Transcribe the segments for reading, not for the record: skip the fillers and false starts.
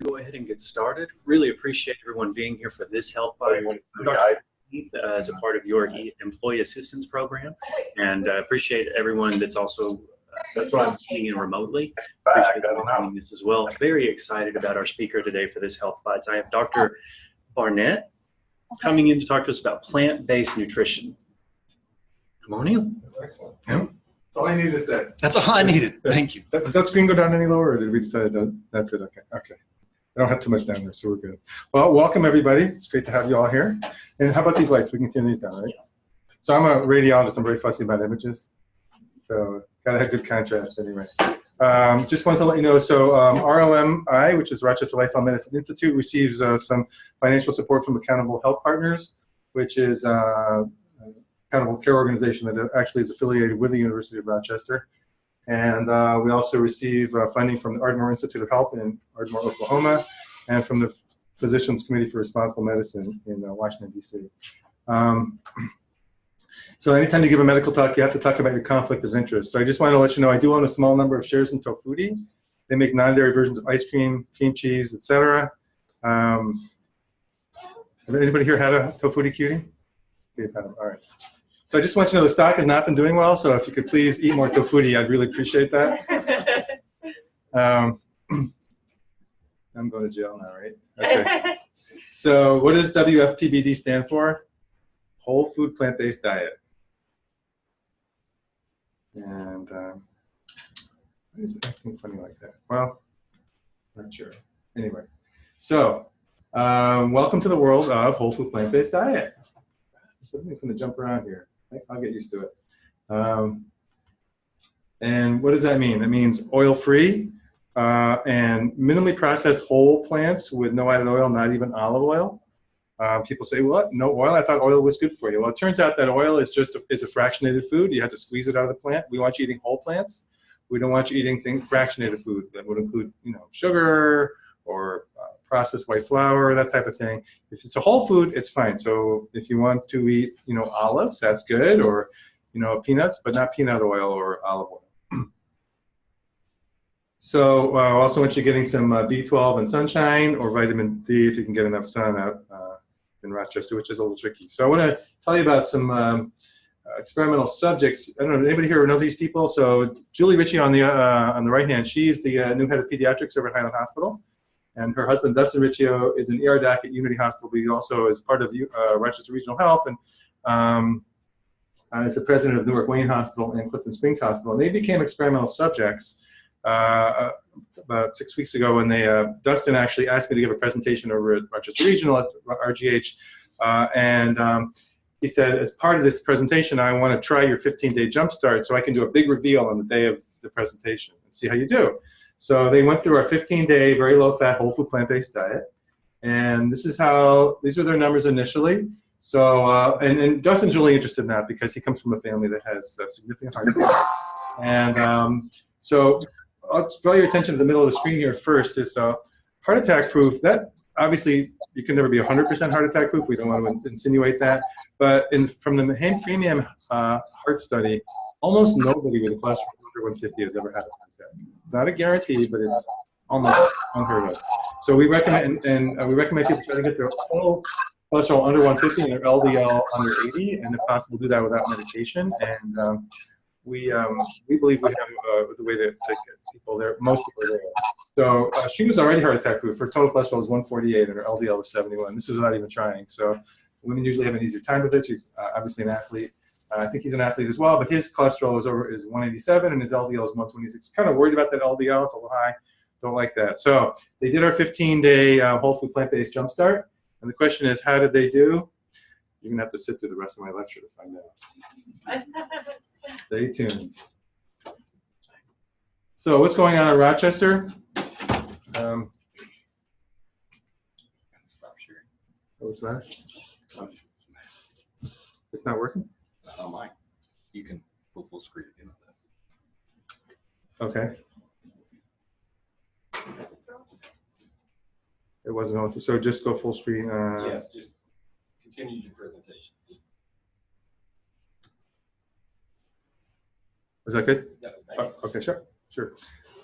Go ahead and get started. Really appreciate everyone being here for this Health Bite as a part of your employee assistance program, and appreciate everyone that's also tuning in remotely. Appreciate them joining this as well. Very excited about our speaker today for this Health Bites. I have Dr. Barnett coming in to talk to us about plant-based nutrition. Come on in. That's excellent. Yeah. That's all I needed to say. That's all I needed. Thank you. Does that screen go down any lower, or did we decide that's it? Okay. Okay. I don't have too much down there, so we're good. Well, welcome everybody. It's great to have you all here. And how about these lights? We can turn these down, right? So I'm a radiologist. I'm very fussy about images. So gotta have good contrast anyway. Just wanted to let you know, so RLMI, which is Rochester Lifelong Medicine Institute, receives some financial support from Accountable Health Partners, which is accountable care organization that actually is affiliated with the University of Rochester. And we also receive funding from the Ardmore Institute of Health in Ardmore, Oklahoma, and from the Physicians Committee for Responsible Medicine in Washington, D.C. So anytime you give a medical talk, you have to talk about your conflict of interest. So I just wanted to let you know I do own a small number of shares in Tofutti. They make non-dairy versions of ice cream, cream cheese, etc. Anybody here had a Tofutti cutie? Okay, all right. So I just want you to know the stock has not been doing well, so if you could please eat more Tofutti, I'd really appreciate that. I'm going to jail now, right? Okay. So what does WFPBD stand for? Whole food plant-based diet. And why is it acting funny like that? Well, not sure. Anyway, so welcome to the world of whole food plant-based diet. Something's going to jump around here. I'll get used to it. And what does that mean? It means oil-free and minimally processed whole plants with no added oil, not even olive oil. People say, what? No oil? I thought oil was good for you. Well, it turns out that oil is just a fractionated food. You have to squeeze it out of the plant. We want you eating whole plants. We don't want you eating fractionated food that would include, sugar or processed white flour, that type of thing. If it's a whole food, it's fine. So if you want to eat, olives, that's good, or, peanuts, but not peanut oil or olive oil. So I also want you getting some B12 and sunshine, or vitamin D if you can get enough sun out in Rochester, which is a little tricky. So I want to tell you about some experimental subjects. I don't know, anybody here know these people? So Julie Ritchie on the right hand, she's the new head of pediatrics over at Highland Hospital. And her husband, Dustin Riccio, is an ER doc at Unity Hospital, but he also is part of Rochester Regional Health and is the president of Newark Wayne Hospital and Clifton Springs Hospital. And they became experimental subjects about 6 weeks ago when Dustin actually asked me to give a presentation over at Rochester Regional at RGH. He said, as part of this presentation, I want to try your 15-day jumpstart so I can do a big reveal on the day of the presentation and see how you do. So they went through our 15-day, very low-fat, whole food plant-based diet, and these are their numbers initially. So, and Dustin's really interested in that because he comes from a family that has significant heart disease. And so I'll draw your attention to the middle of the screen here first is heart attack proof. That obviously you can never be 100% heart attack proof. We don't want to insinuate that. But from the Premium Heart Study, almost nobody with a cholesterol under 150 has ever had a heart attack. Not a guarantee, but it's almost unheard of. So we recommend, we recommend people try to get their total cholesterol under 150 and their LDL under 80, and if possible, do that without medication. And we believe we have the way to get people there. Most people are there. So she was already heart attack proof. Her total cholesterol was 148 and her LDL was 71. This was not even trying. So women usually have an easier time with it. She's obviously an athlete. I think he's an athlete as well, but his cholesterol is 187 and his LDL is 126. Kind of worried about that LDL. It's a little high. Don't like that. So they did our 15-day whole food plant-based jumpstart. And the question is, how did they do? You're going to have to sit through the rest of my lecture to find out. Stay tuned. So what's going on in Rochester? Stop sharing. Oh, what's that? It's not working? Not on mine. You can go full screen again on this. Okay. It wasn't going through. So just go full screen. Yes, just continue your presentation. Is that good? Yeah, Oh, okay, sure.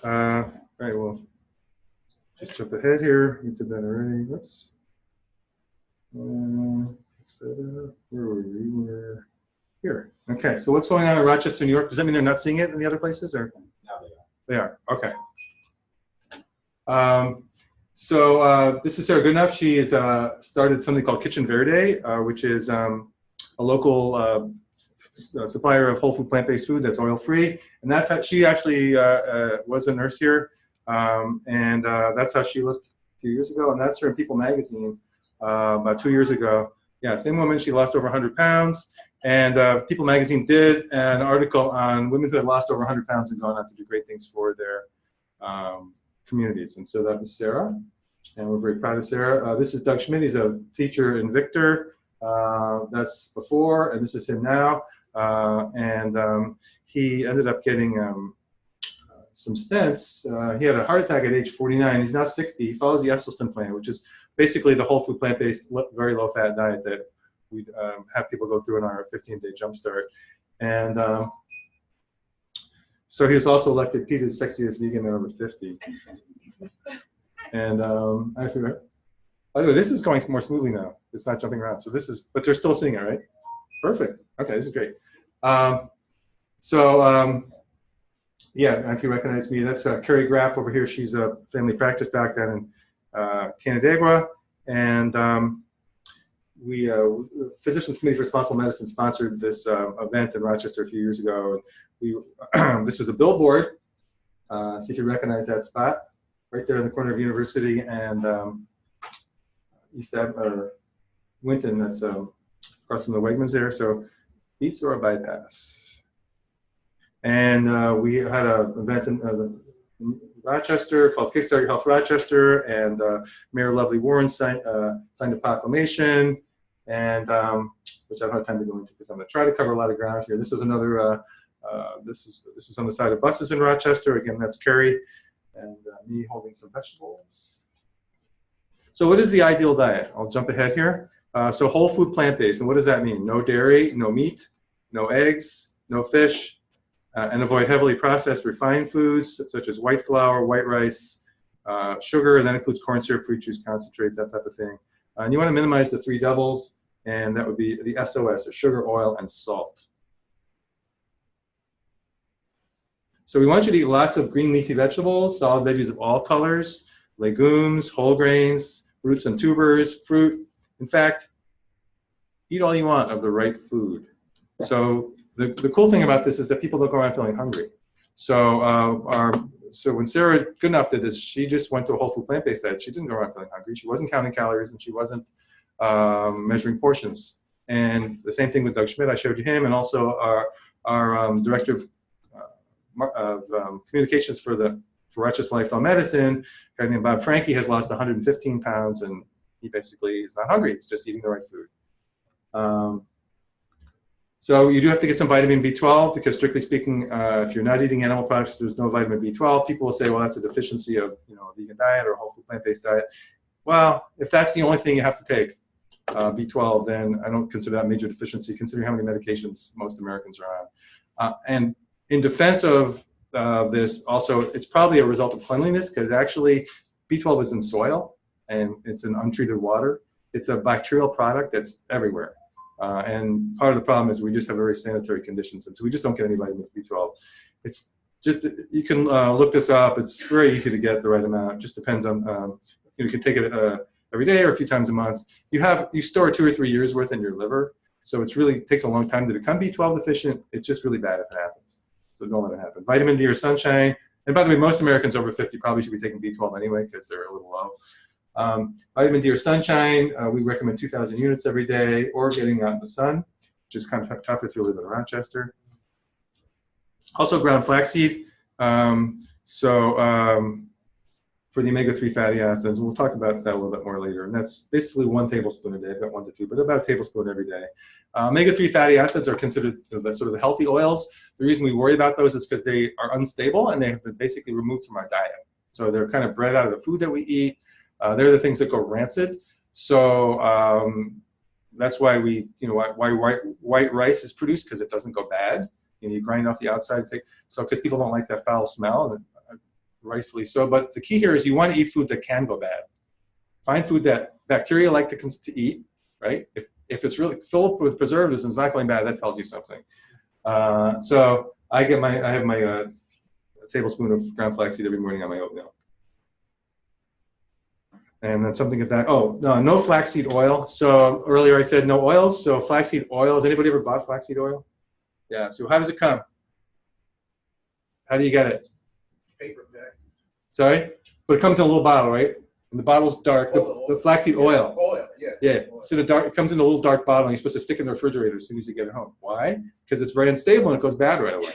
All right, well, just jump ahead here. We did that already. Whoops. Fix that up. Where were we? We're here. Okay, so what's going on in Rochester, New York? Does that mean they're not seeing it in the other places, or? Now they are. They are. Okay. This is Sarah Goodenough. She has started something called Kitchen Verde, which is a local supplier of whole food plant-based food that's oil-free. And that's how she actually was a nurse here. That's how she looked a few years ago. And that's her in People magazine about 2 years ago. Yeah, same woman. She lost over 100 pounds. And People magazine did an article on women who had lost over 100 pounds and gone on to do great things for their communities. And so that was Sarah. And we're very proud of Sarah. This is Doug Schmidt. He's a teacher in Victor. That's before, and this is him now. He ended up getting some stents. He had a heart attack at age 49. He's now 60. He follows the Esselstyn plan, which is basically the whole food plant-based, very low-fat diet that we have people go through in our 15-day jumpstart. And so he was also elected PETA's sexiest vegan man over 50. And I figure, by the way, this is going more smoothly now. It's not jumping around. So this is, but they're still seeing it, right? Perfect. Okay, this is great. Yeah, if you recognize me, that's Carrie Graff over here. She's a family practice doc down in Canandaigua. And Physicians Committee for Responsible Medicine sponsored this event in Rochester a few years ago. This was a billboard. See if you recognize that spot. Right there in the corner of University and East Ave, or Winton, that's across from the Wegmans there. So Beats or a Bypass. And we had an event in Rochester called Kickstart Your Health Rochester, and Mayor Lovely Warren signed a proclamation, and which I don't have time to go into because I'm going to try to cover a lot of ground here. This was another, this was on the side of buses in Rochester. Again, that's Carrie. And me holding some vegetables. So what is the ideal diet? I'll jump ahead here. So whole food plant-based, and what does that mean? No dairy, no meat, no eggs, no fish, and avoid heavily processed refined foods such as white flour, white rice, sugar, and that includes corn syrup, fruit juice concentrate, that type of thing. And you want to minimize the three doubles, and that would be the SOS, or sugar, oil, and salt. So we want you to eat lots of green leafy vegetables, solid veggies of all colors, legumes, whole grains, roots and tubers, fruit. In fact, eat all you want of the right food. So the cool thing about this is that people don't go around feeling hungry. So so when Sarah Goodenough did this, she just went to a whole food plant-based diet. She didn't go around feeling hungry. She wasn't counting calories, and she wasn't measuring portions. And the same thing with Doug Schmidt. I showed you him, and also our director of communications for Rochester Lifestyle Medicine, a guy named Bob Frankie, has lost 115 pounds, and he basically is not hungry. He's just eating the right food. So you do have to get some vitamin B12 because, strictly speaking, if you're not eating animal products, there's no vitamin B12. People will say, well, that's a deficiency of a vegan diet or a whole food plant-based diet. Well, if that's the only thing you have to take, B12, then I don't consider that a major deficiency, considering how many medications most Americans are on. And in defense of this, also, it's probably a result of cleanliness, because actually B12 is in soil and it's in untreated water. It's a bacterial product that's everywhere. And part of the problem is we just have very sanitary conditions, and so we just don't get any vitamin B12. It's just, you can look this up. It's very easy to get the right amount. It just depends on, you can take it every day or a few times a month. You store 2 or 3 years worth in your liver, so it's really takes a long time to become B12 deficient. It's just really bad if it happens. So don't let it happen. Vitamin D or sunshine. And by the way, most Americans over 50 probably should be taking B12 anyway because they're a little low. Vitamin D or sunshine, we recommend 2,000 units every day, or getting out in the sun, which is kind of tough if you live in Rochester. Also ground flaxseed. For the omega-3 fatty acids, we'll talk about that a little bit more later. And that's basically 1 tablespoon a day. I've got 1 to 2, but about a tablespoon every day. Omega-3 fatty acids are considered the sort of the healthy oils. The reason we worry about those is because they are unstable and they have been basically removed from our diet. So they're kind of bred out of the food that we eat. They're the things that go rancid. So that's why why white rice is produced, because it doesn't go bad. You grind off the outside. So because people don't like that foul smell. And rightfully so. But the key here is you want to eat food that can go bad. Find food that bacteria like to eat, right? If it's really filled with preservatives and it's not going bad, that tells you something. So I have my tablespoon of ground flaxseed every morning on my oatmeal. And then something at that. Oh, no flaxseed oil. So earlier I said no oils. So flaxseed oil. Has anybody ever bought flaxseed oil? Yeah. So how does it come? How do you get it? Paper bag. Sorry? But it comes in a little bottle, right? And the bottle's dark. The flaxseed oil. Oil, yeah. Yeah. So it comes in a little dark bottle, and you're supposed to stick it in the refrigerator as soon as you get it home. Why? Because it's very unstable and it goes bad right away.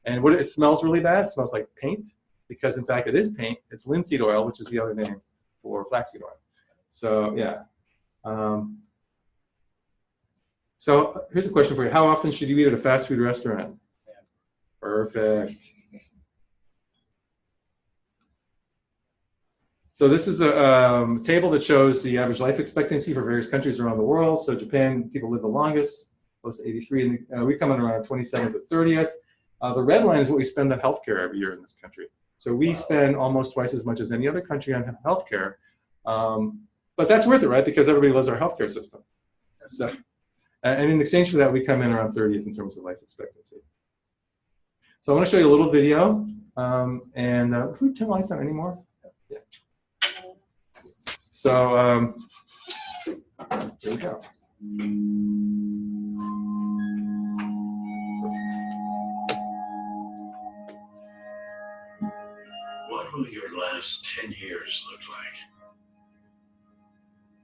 And it smells really bad. It smells like paint, because in fact it is paint. It's linseed oil, which is the other name for flaxseed oil. So yeah. So here's a question for you. How often should you eat at a fast food restaurant? Perfect. So this is a table that shows the average life expectancy for various countries around the world. So Japan, people live the longest, close to 83, and we come in around 27th to 30th. The red line is what we spend on healthcare every year in this country. So we spend almost twice as much as any other country on healthcare. But that's worth it, right? Because everybody loves our healthcare system. So, and in exchange for that, we come in around 30th in terms of life expectancy. So I want to show you a little video. Can we turn lights on anymore? Yeah. So here we go. What will your last 10 years look like?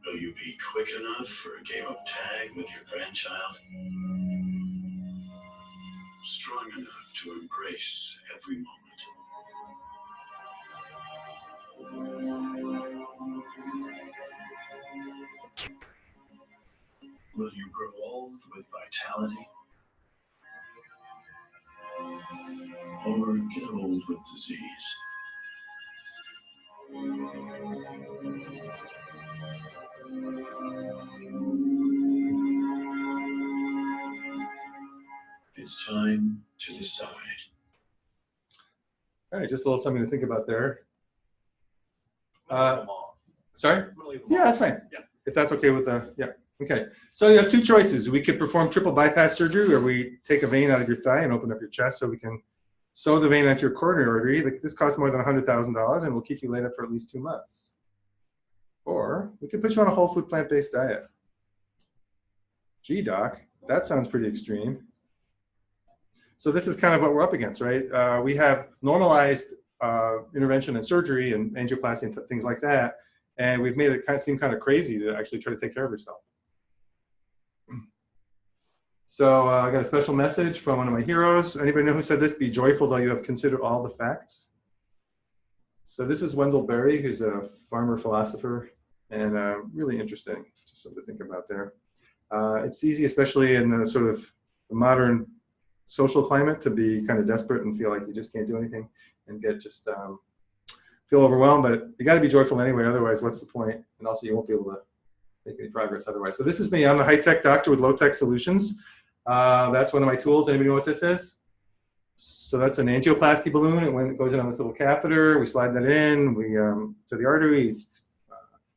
Will you be quick enough for a game of tag with your grandchild? Strong enough to embrace every moment? Will you grow old with vitality? Or get old with disease? It's time to decide. All right, just a little something to think about there. Sorry? Yeah, that's fine. Yeah. If that's okay with yeah. Okay. So you have two choices. We could perform triple bypass surgery, where we take a vein out of your thigh and open up your chest so we can sew the vein onto your coronary artery. Like, this costs more than $100,000 and will keep you laid up for at least 2 months. Or we could put you on a whole food plant-based diet. Gee, doc, that sounds pretty extreme. So this is kind of what we're up against, right? We have normalized intervention and surgery and angioplasty and things like that, and we've made it seem kind of crazy to actually try to take care of yourself. So I got a special message from one of my heroes. Anybody know who said this? Be joyful though you have considered all the facts. So this is Wendell Berry, who's a farmer philosopher, and really interesting. Just something to think about there. It's easy, especially in the sort of modern social climate, to be kind of desperate and feel like you just can't do anything and get just feel overwhelmed. But you got to be joyful anyway. Otherwise, what's the point? And also, you won't be able to make any progress otherwise. So this is me. I'm a high-tech doctor with low-tech solutions. That's one of my tools. Anybody know what this is? So that's an angioplasty balloon. And when it goes in on this little catheter, we slide that in. We to the artery,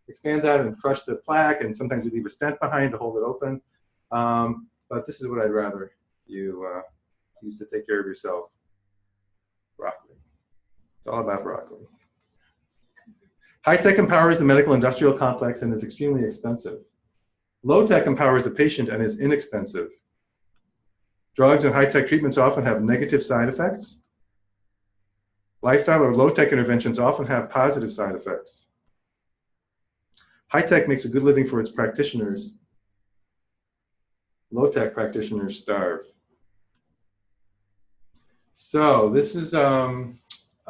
expand that and crush the plaque. And sometimes we leave a stent behind to hold it open. But this is what I'd rather you use to take care of yourself. Broccoli. It's all about broccoli. High-tech empowers the medical industrial complex and is extremely expensive. Low-tech empowers the patient and is inexpensive. Drugs and high-tech treatments often have negative side effects. Lifestyle or low-tech interventions often have positive side effects. High-tech makes a good living for its practitioners. Low-tech practitioners starve. So this is a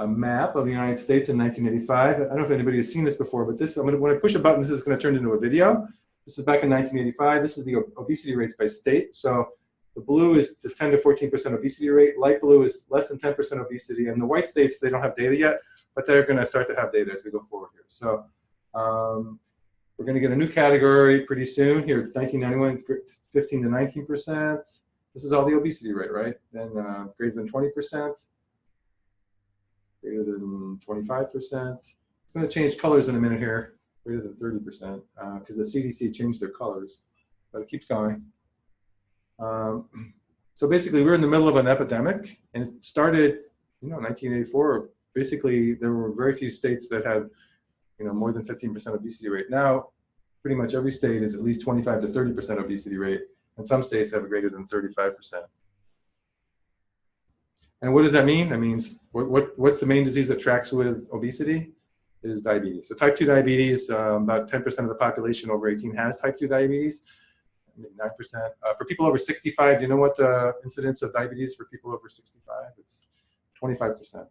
map of the United States in 1985. I don't know if anybody has seen this before, but this, when I push a button, this is going to turn into a video. This is back in 1985. This is the obesity rates by state. So the blue is the 10 to 14% obesity rate. Light blue is less than 10% obesity. And the white states, they don't have data yet, but they're going to start to have data as we go forward here. So we're going to get a new category pretty soon. Here, 1991, 15 to 19%. This is all the obesity rate, right? Then greater than 20%. greater than 25%. It's going to change colors in a minute here, greater than 30%, because the CDC changed their colors, but it keeps going. So basically, we're in the middle of an epidemic, and it started, in 1984. Basically, there were very few states that had, more than 15% obesity rate. Now, pretty much every state is at least 25 to 30% obesity rate, and some states have a greater than 35%. And what does that mean? That means what's the main disease that tracks with obesity? Is diabetes. So type 2 diabetes, about 10% of the population over 18 has type 2 diabetes, 9%. For people over 65, do you know what the incidence of diabetes for people over 65? It's 25%.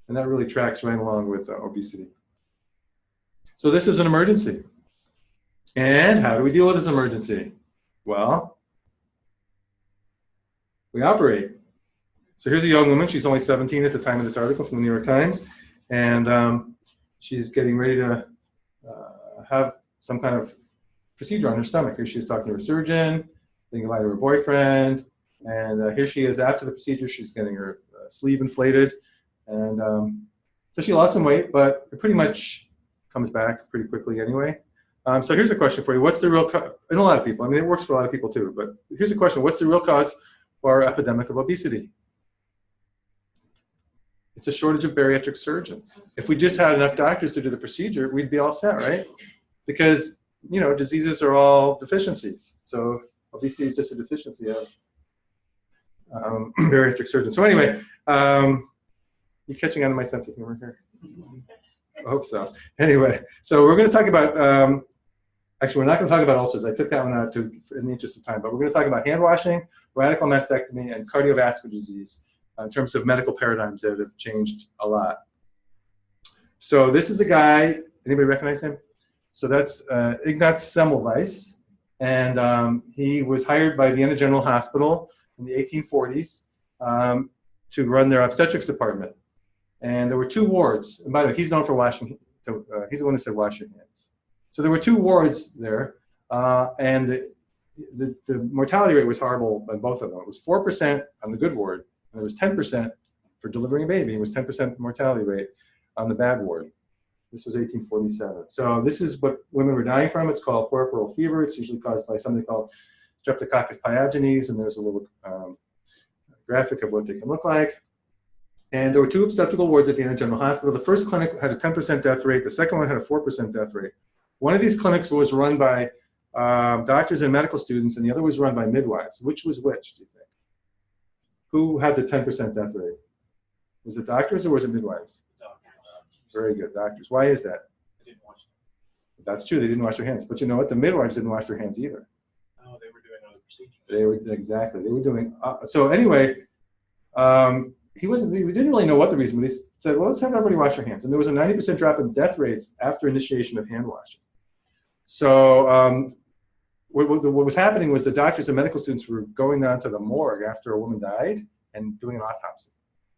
And that really tracks right along with obesity. So this is an emergency. And how do we deal with this emergency? Well, we operate. So here's a young woman. She's only 17 at the time of this article from the New York Times. And she's getting ready to have some kind of procedure on her stomach. Here she is talking to her surgeon, saying goodbye to her boyfriend. And here she is after the procedure. She's getting her sleeve inflated. And so she lost some weight, but it pretty much comes back pretty quickly anyway. So here's a question for you. What's the real cause? And a lot of people, I mean, it works for a lot of people too, but here's a question. What's the real cause for our epidemic of obesity? It's a shortage of bariatric surgeons. If we just had enough doctors to do the procedure, we'd be all set, right? Because, diseases are all deficiencies. So obesity is just a deficiency of bariatric surgeons. So anyway, you catching on to my sense of humor here? I hope so. Anyway, so we're going to talk about, actually, we're not going to talk about ulcers. I took that one out in the interest of time, but we're going to talk about hand washing, radical mastectomy, and cardiovascular disease in terms of medical paradigms that have changed a lot. So this is a guy, anybody recognize him? So that's Ignaz Semmelweis, and he was hired by Vienna General Hospital in the 1840s to run their obstetrics department. And there were 2 wards. And by the way, he's known for washing, he's the one who said wash your hands. So there were 2 wards there, and the mortality rate was horrible on both of them. It was 4% on the good ward, and it was 10% for delivering a baby. It was 10% mortality rate on the bad ward. This was 1847. So this is what women were dying from. It's called puerperal fever. It's usually caused by something called Streptococcus pyogenes, and there's a little graphic of what they can look like. And there were 2 obstetrical wards at Vienna General Hospital. The first clinic had a 10% death rate. The second one had a 4% death rate. One of these clinics was run by doctors and medical students, and the other was run by midwives. Which was which, do you think? Who had the 10% death rate? Was it doctors or was it midwives? Doctors. Very good, doctors. Why is that? They didn't wash them. That's true, they didn't wash their hands. But you know what? The midwives didn't wash their hands either. Oh, they were doing other procedures. They were, exactly. They were doing, so anyway, we didn't really know what the reason, but he said, well, let's have everybody wash their hands. And there was a 90% drop in death rates after initiation of hand washing. So what was happening was the doctors and medical students were going down to the morgue after a woman died and doing an autopsy.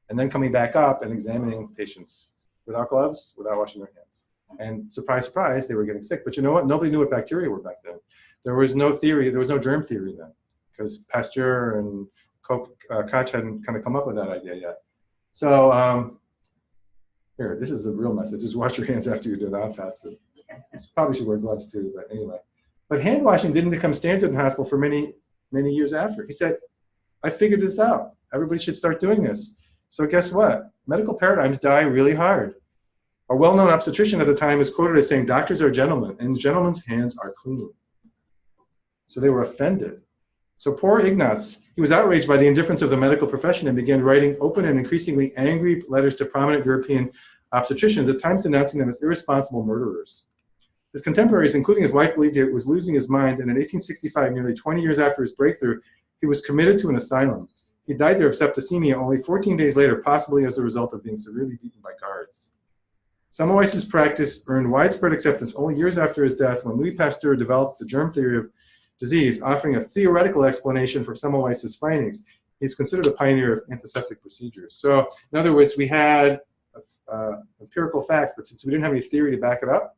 And then coming back up and examining patients without gloves, without washing their hands. And surprise, surprise, they were getting sick. But you know what? Nobody knew what bacteria were back then. There was no theory, there was no germ theory then, because Pasteur and Koch hadn't kind of come up with that idea yet. So here, this is the real message, is wash your hands after you do an autopsy. You probably should wear gloves too, but anyway. But hand washing didn't become standard in the hospital for many, many years after. He said, I figured this out. Everybody should start doing this. So guess what? Medical paradigms die really hard. A well-known obstetrician at the time is quoted as saying, doctors are gentlemen, and gentlemen's hands are clean. So they were offended. So poor Ignaz, he was outraged by the indifference of the medical profession and began writing open and increasingly angry letters to prominent European obstetricians, at times denouncing them as irresponsible murderers. His contemporaries, including his wife, believed he was losing his mind, and in 1865, nearly 20 years after his breakthrough, he was committed to an asylum. He died there of septicemia only 14 days later, possibly as a result of being severely beaten by guards. Semmelweis's practice earned widespread acceptance only years after his death, when Louis Pasteur developed the germ theory of disease, offering a theoretical explanation for Semmelweis's findings. He's considered a pioneer of antiseptic procedures. So, in other words, we had empirical facts, but since we didn't have any theory to back it up,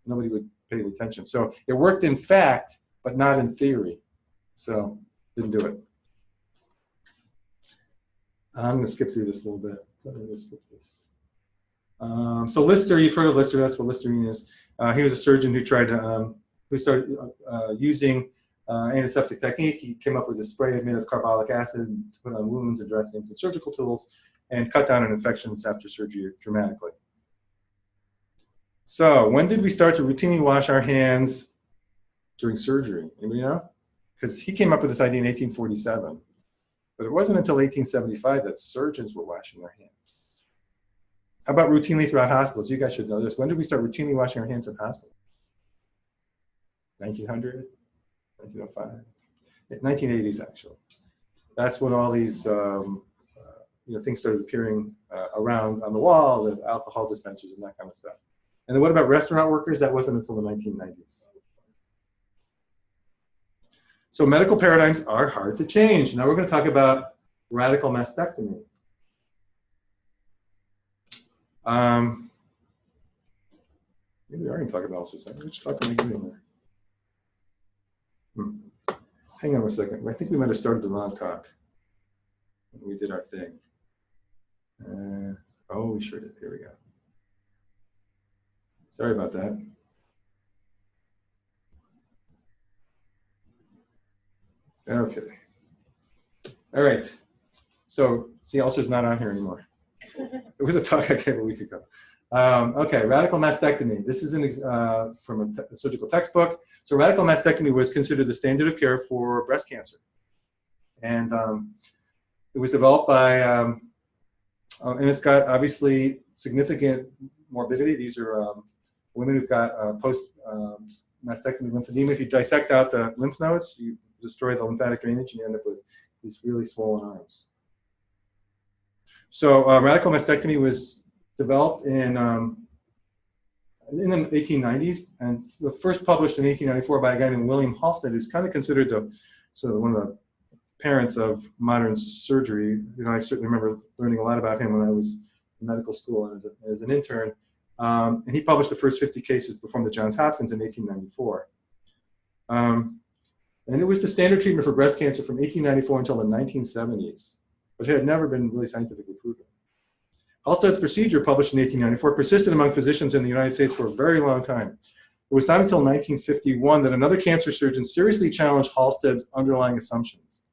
nobody would pay any attention. So it worked in fact, but not in theory. So didn't do it. I'm going to skip through this a little bit. So I'm going to skip this. So Lister, you've heard of Lister. That's what Listerine is. He was a surgeon who tried to, who started using antiseptic technique. He came up with a spray made of carbolic acid to put on wounds and dressings and surgical tools and cut down on infections after surgery dramatically. So when did we start to routinely wash our hands during surgery? Anybody know? Because he came up with this idea in 1847. But it wasn't until 1875 that surgeons were washing their hands. How about routinely throughout hospitals? You guys should know this. When did we start routinely washing our hands in hospitals? 1900? 1905? 1980s, actually. That's when all these things started appearing around on the wall, the alcohol dispensers and that kind of stuff. And then what about restaurant workers? That wasn't until the 1990s. So medical paradigms are hard to change. Now we're going to talk about radical mastectomy. Maybe we are going to talk about ultrasound. Which talk am I doing there? Hang on one second. I think we might have started the wrong talk when we did our thing. Oh, we sure did. Here we go. Sorry about that. Okay. All right. So, see, ulcer's not on here anymore. It was a talk I gave a week ago. Okay, radical mastectomy. This is from a surgical textbook. So radical mastectomy was considered the standard of care for breast cancer. And it was developed by, and it's got obviously significant morbidity. These are women who've got post-mastectomy lymphedema. If you dissect out the lymph nodes, you destroy the lymphatic drainage and you end up with these really swollen arms. So radical mastectomy was developed in the 1890s and first published in 1894 by a guy named William Halsted, who's kind of considered one of the parents of modern surgery. You know, I certainly remember learning a lot about him when I was in medical school as an intern. And he published the first 50 cases performed at Johns Hopkins in 1894. And it was the standard treatment for breast cancer from 1894 until the 1970s, but it had never been really scientifically proven. Halsted's procedure, published in 1894, persisted among physicians in the United States for a very long time. It was not until 1951 that another cancer surgeon seriously challenged Halsted's underlying assumptions.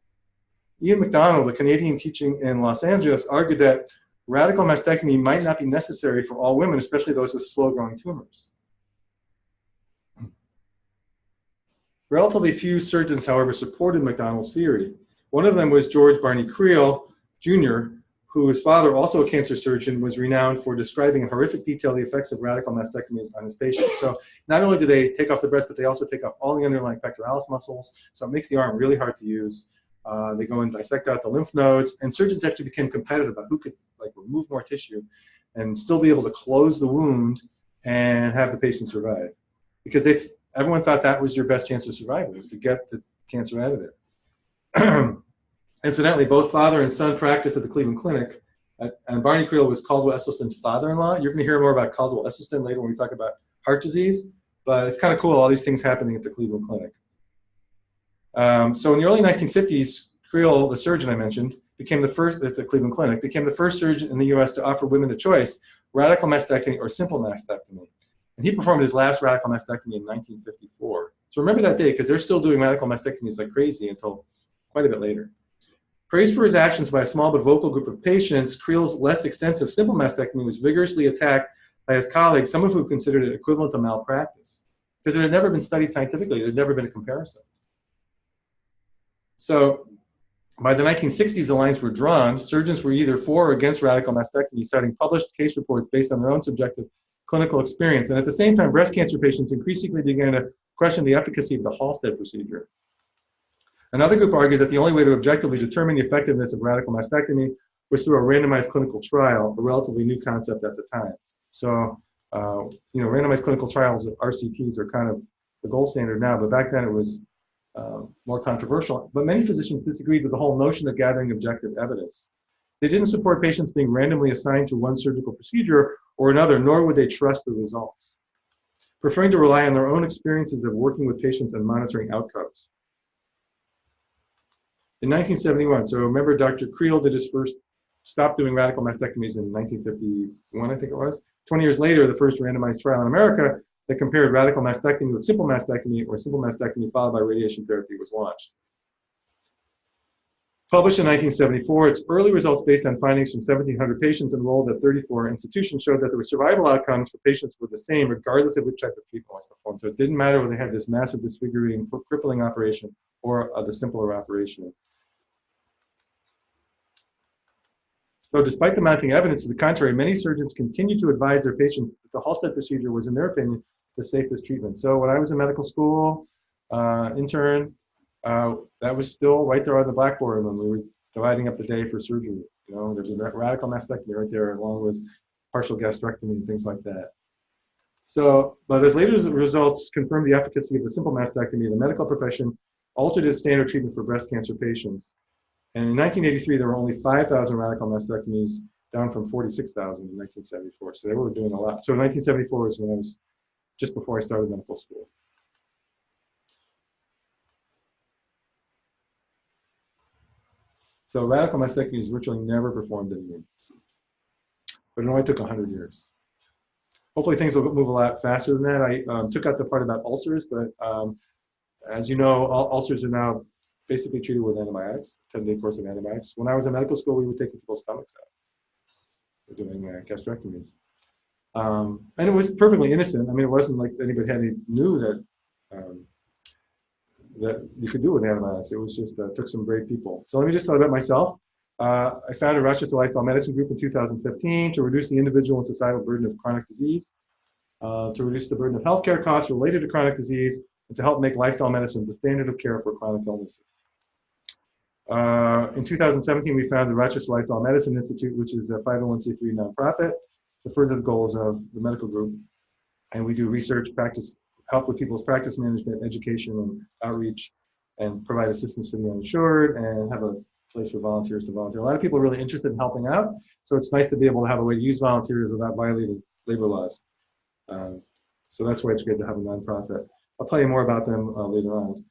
Ian McDonald, a Canadian teaching in Los Angeles, argued that radical mastectomy might not be necessary for all women, especially those with slow-growing tumors. Relatively few surgeons, however, supported McDonald's theory. One of them was George Barney Creel, Jr., whose father, also a cancer surgeon, was renowned for describing in horrific detail the effects of radical mastectomies on his patients. So not only do they take off the breast, but they also take off all the underlying pectoralis muscles, so it makes the arm really hard to use. They go and dissect out the lymph nodes, and surgeons actually became competitive about who could remove more tissue and still be able to close the wound and have the patient survive. Because everyone thought that was your best chance of survival, was to get the cancer out of there. Incidentally, both father and son practiced at the Cleveland Clinic, and Barney Creel was Caldwell Esselstyn's father-in-law. You're going to hear more about Caldwell Esselstyn later when we talk about heart disease, but it's kind of cool, all these things happening at the Cleveland Clinic. So in the early 1950s, Creel, the surgeon I mentioned, became the first at the Cleveland Clinic, became the first surgeon in the U.S. to offer women a choice, radical mastectomy or simple mastectomy. And he performed his last radical mastectomy in 1954. So remember that day, because they're still doing radical mastectomies like crazy until quite a bit later. Praised for his actions by a small but vocal group of patients, Creel's less extensive simple mastectomy was vigorously attacked by his colleagues, some of whom considered it equivalent to malpractice, because it had never been studied scientifically. There had never been a comparison. So by the 1960s, the lines were drawn. Surgeons were either for or against radical mastectomy, citing published case reports based on their own subjective clinical experience. And at the same time, breast cancer patients increasingly began to question the efficacy of the Halsted procedure. Another group argued that the only way to objectively determine the effectiveness of radical mastectomy was through a randomized clinical trial, a relatively new concept at the time. So, randomized clinical trials of RCTs are kind of the gold standard now, but back then it was more controversial. But many physicians disagreed with the whole notion of gathering objective evidence. They didn't support patients being randomly assigned to one surgical procedure or another, nor would they trust the results, preferring to rely on their own experiences of working with patients and monitoring outcomes. In 1971, so remember Dr. Creel did his first stopped doing radical mastectomies in 1951, I think it was. 20 years later, the first randomized trial in America that compared radical mastectomy with simple mastectomy or simple mastectomy followed by radiation therapy was launched. Published in 1974, its early results based on findings from 1,700 patients enrolled at 34 institutions showed that the survival outcomes for patients were the same regardless of which type of treatment was performed. So it didn't matter whether they had this massive disfiguring, crippling operation or the simpler operation. So despite the mounting evidence to the contrary, many surgeons continue to advise their patients that the Halsted procedure was, in their opinion, the safest treatment. So when I was in medical school, intern, that was still right there on the blackboard when we were dividing up the day for surgery. You know, there's a radical mastectomy right there along with partial gastrectomy and things like that. So, but as later results confirmed the efficacy of the simple mastectomy, the medical profession altered its standard treatment for breast cancer patients. And in 1983, there were only 5,000 radical mastectomies, down from 46,000 in 1974. So they were doing a lot. So 1974 was when I was just before I started medical school. So radical mastectomy is virtually never performed in men, but it only took 100 years. Hopefully things will move a lot faster than that. I took out the part about ulcers, but as you know, ulcers are now basically treated with antibiotics, 10-day course of antibiotics. When I was in medical school, we would take people's stomachs out. We're doing gastrectomies. And it was perfectly innocent. I mean, it wasn't like anybody knew that that you could do with antibiotics. It was just took some brave people. So let me just tell you about myself. I founded Rochester Lifestyle Medicine Group in 2015 to reduce the individual and societal burden of chronic disease, to reduce the burden of healthcare costs related to chronic disease, and to help make lifestyle medicine the standard of care for chronic illnesses. In 2017, we founded the Rochester Lifestyle Medicine Institute, which is a 501c3 nonprofit to further the goals of the medical group. And we do research, practice, help with people's practice management, education, and outreach, and provide assistance to the uninsured, and have a place for volunteers to volunteer. A lot of people are really interested in helping out, so it's nice to be able to have a way to use volunteers without violating labor laws. So that's why it's great to have a nonprofit. I'll tell you more about them later on.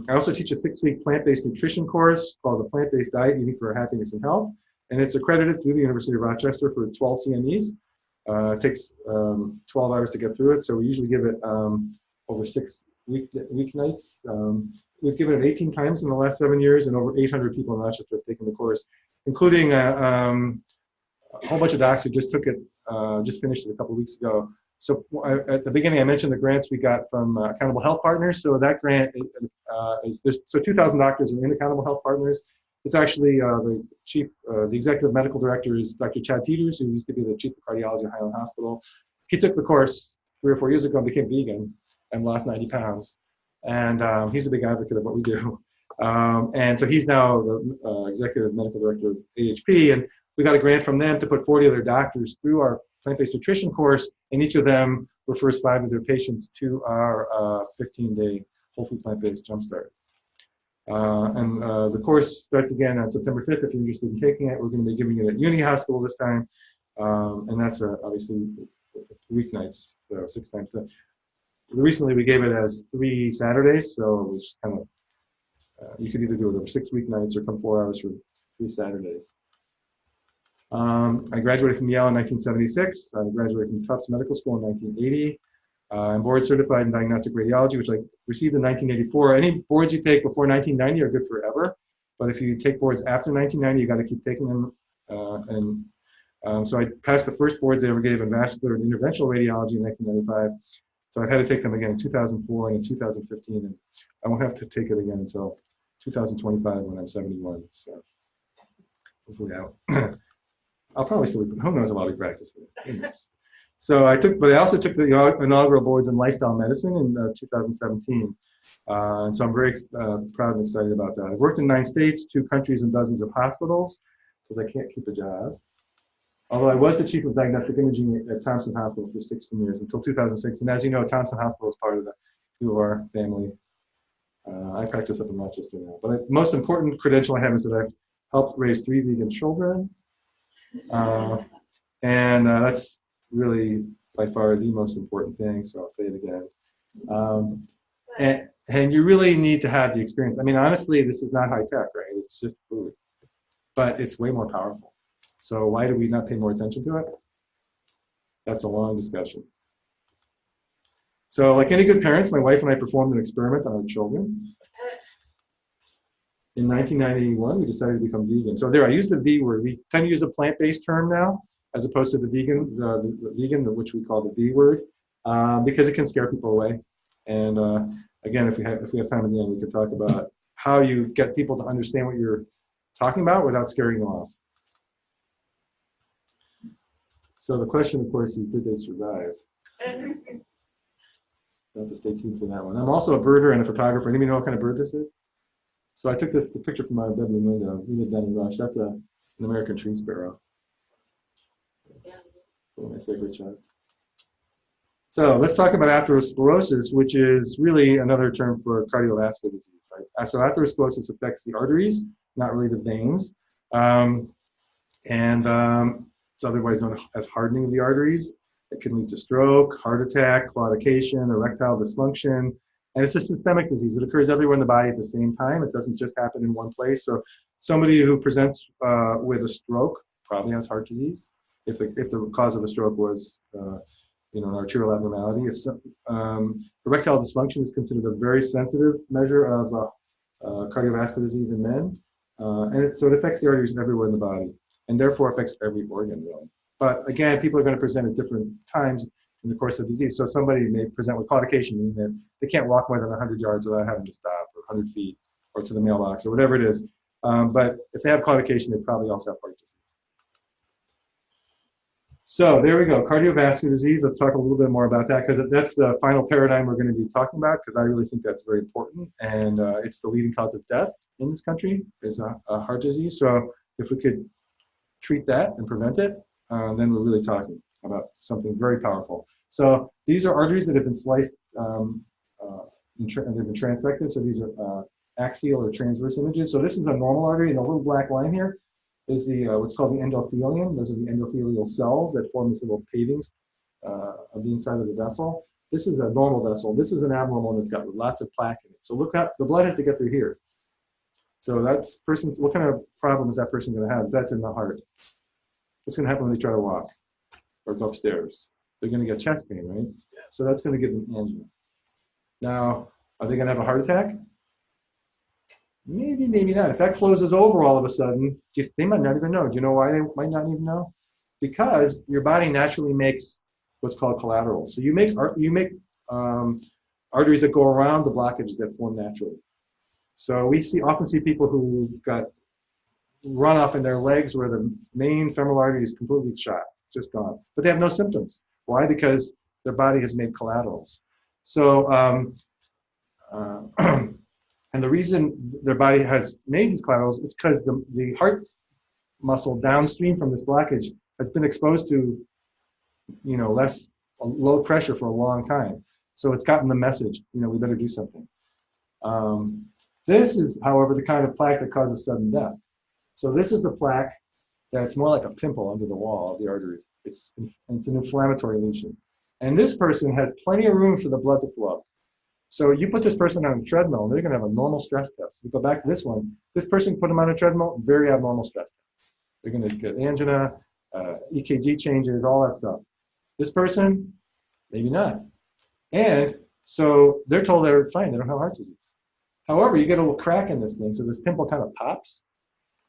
I also teach a 6-week plant-based nutrition course called the Plant-Based Diet, Eating for Happiness and Health, and it's accredited through the University of Rochester for 12 CMEs. It takes 12 hours to get through it, so we usually give it over 6 weeknights. We've given it 18 times in the last 7 years, and over 800 people in Rochester have taken the course, including a whole bunch of docs who just took it, just finished it a couple of weeks ago. So at the beginning, I mentioned the grants we got from Accountable Health Partners. So that grant is, so 2,000 doctors are in Accountable Health Partners. It's actually the executive medical director is Dr. Chad Teeters, who used to be the chief of cardiology at Highland Hospital. He took the course 3 or 4 years ago and became vegan and lost 90 pounds. And he's a big advocate of what we do. And so he's now the executive medical director of AHP. And we got a grant from them to put 40 other doctors through our plant-based nutrition course, and each of them refers 5 of their patients to our 15-day whole food plant-based jumpstart. The course starts again on September 5th. If you're interested in taking it, we're going to be giving it at Uni Hospital this time, and that's obviously weeknights, so 6 times. Recently, we gave it as 3 Saturdays, so it was kind of you could either do it over 6 weeknights or come 4 hours for 3 Saturdays. I graduated from Yale in 1976. I graduated from Tufts Medical School in 1980. I'm board certified in diagnostic radiology, which I received in 1984. Any boards you take before 1990 are good forever, but if you take boards after 1990, you got to keep taking them. So I passed the first boards they ever gave in vascular and interventional radiology in 1995. So I've had to take them again in 2004 and in 2015, and I won't have to take it again until 2025 when I'm 71. So hopefully I'll probably still be, who knows, I'll be practicing. So but I also took the inaugural boards in lifestyle medicine in 2017. And so I'm very proud and excited about that. I've worked in 9 states, 2 countries, and dozens of hospitals because I can't keep a job. Although I was the chief of diagnostic imaging at Thompson Hospital for 16 years until 2006. And as you know, Thompson Hospital is part of the UR family. I practice up in Rochester now. But the most important credential I have is that I've helped raise 3 vegan children. That's really by far the most important thing, so I'll say it again. And you really need to have the experience. I mean, honestly, this is not high tech, right? It's just food, but it's way more powerful. So why do we not pay more attention to it? That's a long discussion. So like any good parents, my wife and I performed an experiment on our children. In 1991, we decided to become vegan. So there, I used the V word. We tend to use a plant-based term now, as opposed to the vegan, the vegan, which we call the V word, because it can scare people away. And again, if we have time at the end, we could talk about how you get people to understand what you're talking about without scaring them off. So the question, of course, is did they survive? You'll have to stay tuned for that one. I'm also a birder and a photographer. Anybody know what kind of bird this is? So I took the picture from my bedroom window. We live down in Rush. That's an American tree sparrow. One of my favorite shots. So let's talk about atherosclerosis, which is really another term for cardiovascular disease. Right? So atherosclerosis affects the arteries, not really the veins. It's otherwise known as hardening of the arteries. It can lead to stroke, heart attack, claudication, erectile dysfunction. And it's a systemic disease. It occurs everywhere in the body at the same time. It doesn't just happen in one place. So somebody who presents with a stroke probably has heart disease. If the cause of the stroke was an arterial abnormality. Erectile dysfunction is considered a very sensitive measure of cardiovascular disease in men. So it affects the arteries everywhere in the body, and therefore affects every organ, really. But again, people are going to present at different times in the course of the disease. So somebody may present with claudication, meaning that they can't walk more than 100 yards without having to stop, or 100 feet, or to the mailbox, or whatever it is. But if they have claudication, they probably also have heart disease. So there we go, cardiovascular disease. Let's talk a little bit more about that, because that's the final paradigm we're going to be talking about, because I really think that's very important. And it's the leading cause of death in this country is heart disease. So if we could treat that and prevent it, then we're really talking about something very powerful. So these are arteries that have been sliced, they've been transected. So these are axial or transverse images. So this is a normal artery, and the little black line here is the what's called the endothelium. Those are the endothelial cells that form this little pavings of the inside of the vessel. This is a normal vessel. This is an abnormal one that's got lots of plaque in it. So look at the blood has to get through here. So that's what kind of problem is that person going to have? That's in the heart. What's going to happen when they try to walk or go upstairs? They're going to get chest pain, right? So that's going to give them angina. Now, are they going to have a heart attack? Maybe, maybe not. If that closes over all of a sudden, they might not even know. Do you know why they might not even know? Because your body naturally makes what's called collaterals. So you make arteries that go around the blockages that form naturally. So we often see people who've got runoff in their legs where the main femoral artery is completely shot, just gone. But they have no symptoms. Why? Because their body has made collaterals. So, and the reason their body has made these collaterals is because the heart muscle downstream from this blockage has been exposed to, low pressure for a long time. So it's gotten the message, we better do something. This is, however, the kind of plaque that causes sudden death. So this is the plaque that's more like a pimple under the wall of the artery. It's an inflammatory lesion. And this person has plenty of room for the blood to flow. So you put this person on a treadmill, and they're going to have a normal stress test. You go back to this one. This person, put them on a treadmill, very abnormal stress test. They're going to get angina, EKG changes, all that stuff. This person, maybe not. And so they're told they're fine. They don't have heart disease. However, you get a little crack in this thing, so this pimple kind of pops.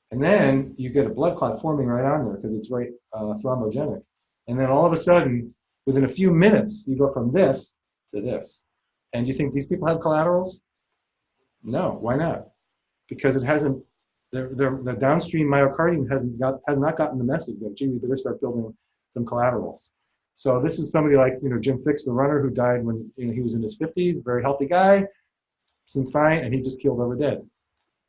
And then you get a blood clot forming right on there because it's very thrombogenic. And then all of a sudden, within a few minutes, you go from this to this. And you think these people have collaterals? No, why not? Because it hasn't, the downstream myocardium has not gotten the message that, gee, we better start building some collaterals. So this is somebody like, Jim Fixx, the runner who died when he was in his 50s, very healthy guy, seemed fine, and he just keeled over dead.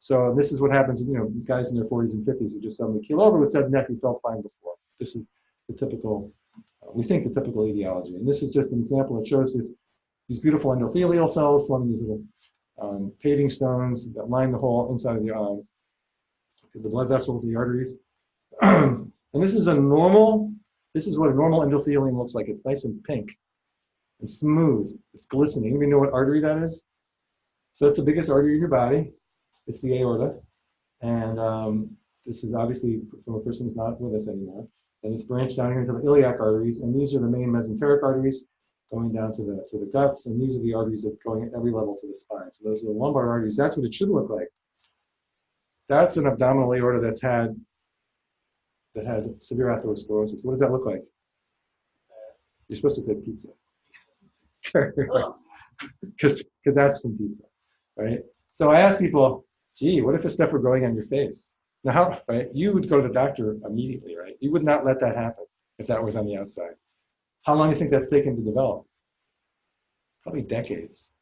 So this is what happens, guys in their 40s and 50s who just suddenly keel over with sudden death who felt fine before. This is the typical, we think the typical etiology. And this is just an example that shows these beautiful endothelial cells forming these little paving stones that line the whole inside of the blood vessels, the arteries. And this is what a normal endothelium looks like. It's nice and pink and smooth. It's glistening. Anybody know what artery that is? So that's the biggest artery in your body. It's the aorta. And this is obviously from a person who's not with us anymore. And it's branched down here into the iliac arteries, and these are the main mesenteric arteries going down to the guts, and these are the arteries that going at every level to the spine. So those are the lumbar arteries. That's what it should look like. That's an abdominal aorta that has severe atherosclerosis. What does that look like? You're supposed to say pizza. Because that's from pizza, right? So I ask people, gee, what if the stuff were growing on your face? Now, how, right? You would go to the doctor immediately, right? You would not let that happen if that was on the outside. How long do you think that's taken to develop? Probably decades.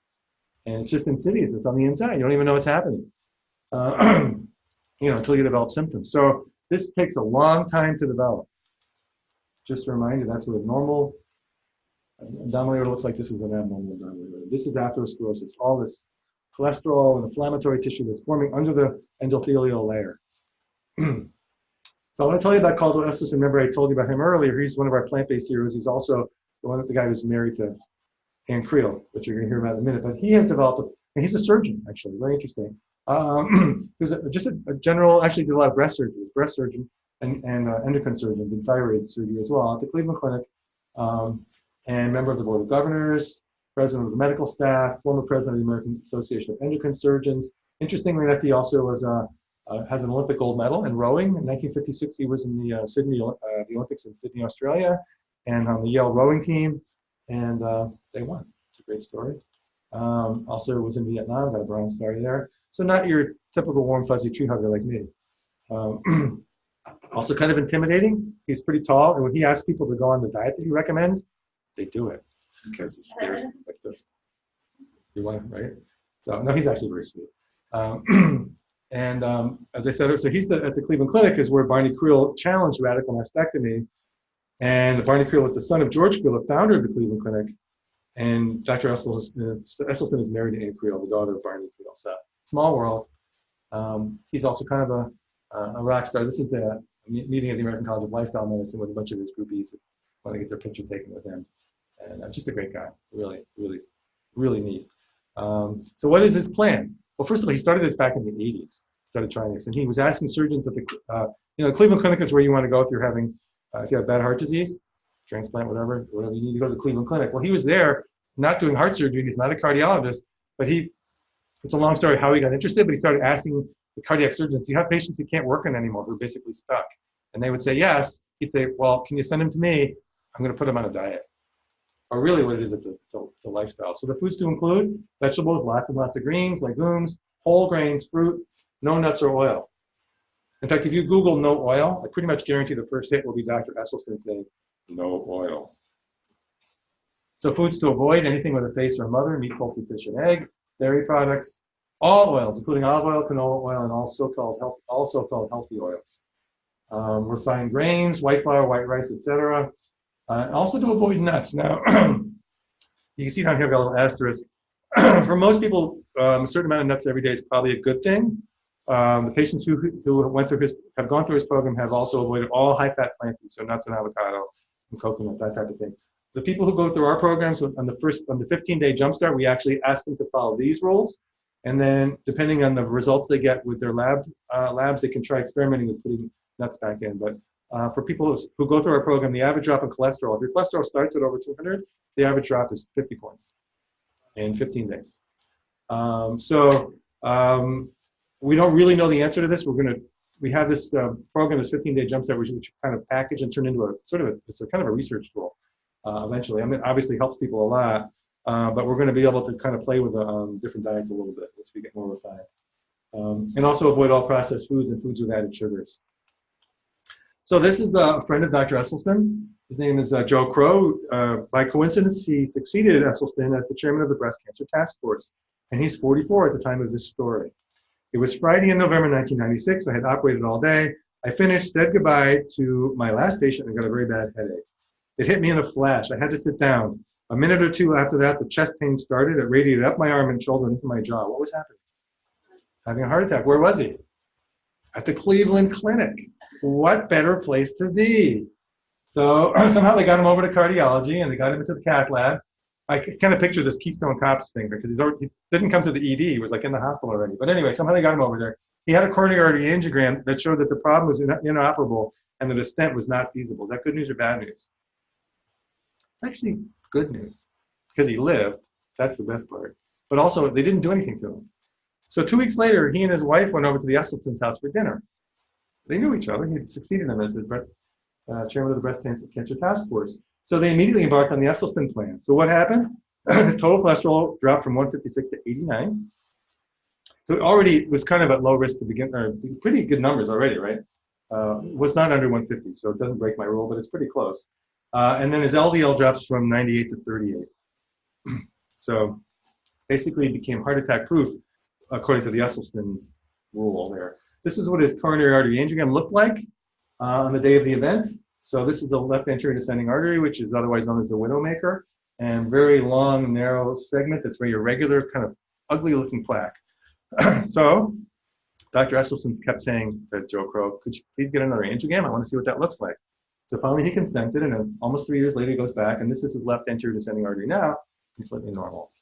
And it's just insidious. It's on the inside. You don't even know what's happening, until you develop symptoms. So this takes a long time to develop. Just a reminder, that's what a normal abdominal aorta looks like. This is an abnormal abdominal aorta. This is atherosclerosis, all this cholesterol and inflammatory tissue that's forming under the endothelial layer. So I want to tell you about Caldwell Esselstyn. Remember, I told you about him earlier. He's one of our plant-based heroes. He's also the guy who's married to Ann Creel, which you're going to hear about in a minute. But he has developed, and he's a surgeon, actually, very interesting. He was just a general, actually did a lot of breast surgeon and endocrine surgeon, did thyroid surgery as well at the Cleveland Clinic, and member of the Board of Governors, president of the medical staff, former president of the American Association of Endocrine Surgeons. Interestingly enough, he also was has an Olympic gold medal in rowing. In 1956, he was in the the Olympics in Sydney, Australia, and on the Yale rowing team, and they won. It's a great story. Also was in Vietnam, got a bronze star there. So not your typical warm, fuzzy tree hugger like me. Also kind of intimidating. He's pretty tall, and when he asks people to go on the diet that he recommends, they do it because they're like this. You want it, right? So no, he's actually very sweet. As I said, so he's at the Cleveland Clinic is where Barney Creel challenged radical mastectomy. And Barney Creel was the son of George Creel, the founder of the Cleveland Clinic. And Dr. Esselstyn is married to Ann Creel, the daughter of Barney Creel. So small world. He's also kind of a rock star. This is the meeting at the American College of Lifestyle Medicine with a bunch of his groupies who want to get their picture taken with him. And just a great guy. Really, really, really neat. So what is his plan? Well, first of all, he started this back in the 80s, started trying this. And he was asking surgeons at the Cleveland Clinic is where you want to go if you're having, if you have bad heart disease, transplant, whatever, you need to go to the Cleveland Clinic. Well, he was there not doing heart surgery. He's not a cardiologist, but it's a long story how he got interested, but he started asking the cardiac surgeons, do you have patients who can't work in anymore, who are basically stuck? And they would say, yes. He'd say, well, can you send them to me? I'm going to put them on a diet. Or really what it is, it's a lifestyle. So the foods to include, vegetables, lots and lots of greens, legumes, whole grains, fruit, no nuts or oil. In fact, if you Google no oil, I pretty much guarantee the first hit will be Dr. Esselstyn saying, no oil. So foods to avoid, anything with a face or a mother, meat, poultry, fish, and eggs, dairy products, all oils, including olive oil, canola oil, and all so-called healthy oils. Refined grains, white flour, white rice, etc. Also to avoid nuts. Now, you can see down here I've got a little asterisk. For most people, a certain amount of nuts every day is probably a good thing. The patients who have gone through his program have also avoided all high-fat plant foods, so nuts and avocado and coconut, that type of thing. The people who go through our programs on the 15-day jumpstart, we actually ask them to follow these rules, and then depending on the results they get with their labs, they can try experimenting with putting nuts back in. But for people who go through our program, the average drop in cholesterol, if your cholesterol starts at over 200, the average drop is 50 points in 15 days. We don't really know the answer to this. We have this program, this 15-day jumpstart, which we kind of package and turn into it's a kind of a research tool eventually. I mean, obviously helps people a lot, but we're going to be able to kind of play with the different diets a little bit once we get more refined. And also avoid all processed foods and foods with added sugars. So this is a friend of Dr. Esselstyn's. His name is Joe Crow. By coincidence, he succeeded Esselstyn as the chairman of the Breast Cancer Task Force. And he's 44 at the time of this story. It was Friday in November 1996. I had operated all day. I finished, said goodbye to my last patient, and got a very bad headache. It hit me in a flash. I had to sit down. A minute or two after that, the chest pain started. It radiated up my arm and shoulder and into my jaw. What was happening? Having a heart attack. Where was he? At the Cleveland Clinic. What better place to be? So somehow they got him over to cardiology, and they got him into the cath lab. I kind of picture this Keystone Cops thing because he didn't come to the ED. He was like in the hospital already. But anyway, somehow they got him over there. He had a coronary artery angiogram that showed that the problem was inoperable and that a stent was not feasible. Is that good news or bad news? It's actually good news because he lived. That's the best part. But also, they didn't do anything to him. So 2 weeks later, he and his wife went over to the Esselstyn's house for dinner. They knew each other. He had succeeded him as the chairman of the Breast Cancer Task Force. So they immediately embarked on the Esselstyn plan. So what happened? His total cholesterol dropped from 156 to 89. So it already was kind of at low risk to begin, or pretty good numbers already, right? Was not under 150, so it doesn't break my rule, but it's pretty close. And then his LDL drops from 98 to 38. So basically, he became heart attack proof, according to the Esselstyn's rule there. This is what his coronary artery angiogram looked like on the day of the event. So this is the left anterior descending artery, which is otherwise known as the widowmaker, and very long, narrow segment that's very irregular, kind of ugly-looking plaque. So Dr. Esselstyn kept saying to Joe Crow, could you please get another angiogram? I want to see what that looks like. So finally he consented, and then almost 3 years later he goes back, and this is his left anterior descending artery now, completely normal.